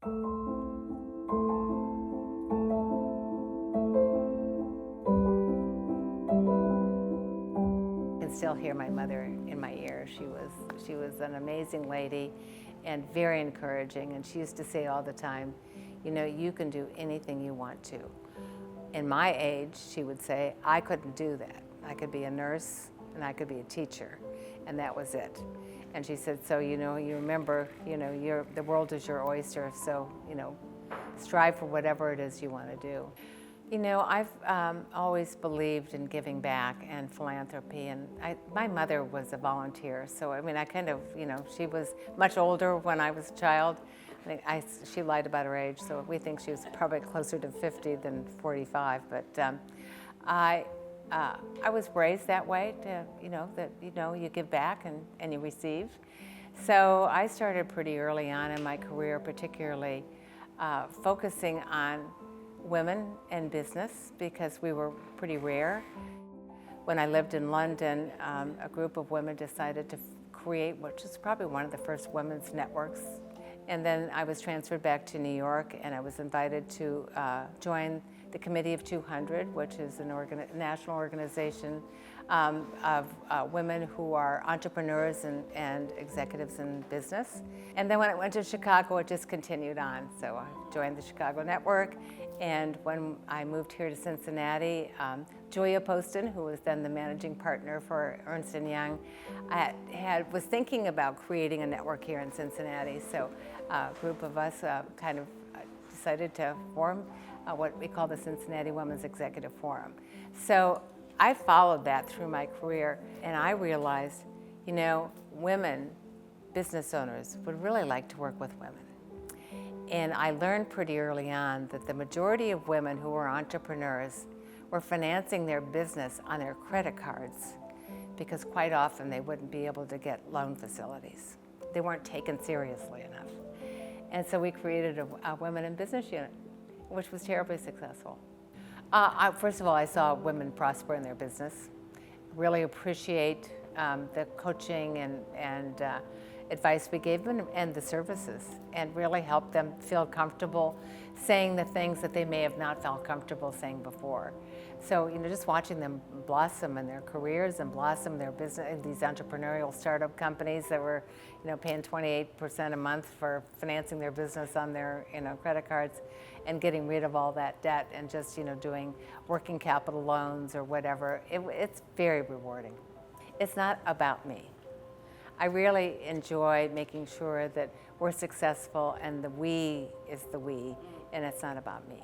I can still hear my mother in my ear. She was an amazing lady and very encouraging, and she used to say all the time, you know, you can do anything you want to. In my age, she would say, I couldn't do that. I could be a nurse and I could be a teacher, and that was it. And she said, so, you know, you remember, you know, the world is your oyster, so, you know, strive for whatever it is you want to do. You know, I've always believed in giving back and philanthropy, and my mother was a volunteer, so I mean, I kind of, you know, she was much older when I was a child. She lied about her age, so we think she was probably closer to 50 than 45, but I was raised that way, to, you know, you give back and you receive. So I started pretty early on in my career, particularly focusing on women in business, because we were pretty rare. When I lived in London, a group of women decided to create, which is probably one of the first women's networks. And then I was transferred back to New York, and I was invited to join the Committee of 200, which is a national organization of women who are entrepreneurs and executives in business. And then when I went to Chicago, it just continued on. So I joined the Chicago network, and when I moved here to Cincinnati, Julia Poston, who was then the managing partner for Ernst & Young, was thinking about creating a network here in Cincinnati. So a group of us kind of decided to form what we call the Cincinnati Women's Executive Forum. So I followed that through my career, and I realized, you know, women business owners would really like to work with women. And I learned pretty early on that the majority of women who were entrepreneurs were financing their business on their credit cards, because quite often they wouldn't be able to get loan facilities. They weren't taken seriously enough. And so we created a Women in Business unit, which was terribly successful. First of all, I saw women prosper in their business, really appreciate the coaching and advice we gave them and the services, and really help them feel comfortable saying the things that they may have not felt comfortable saying before. So, you know, just watching them blossom in their careers and blossom their business, these entrepreneurial startup companies that were, you know, paying 28% a month for financing their business on their, you know, credit cards, and getting rid of all that debt and just, you know, doing working capital loans or whatever. It's very rewarding. It's not about me. I really enjoy making sure that we're successful and the we is the we, and it's not about me.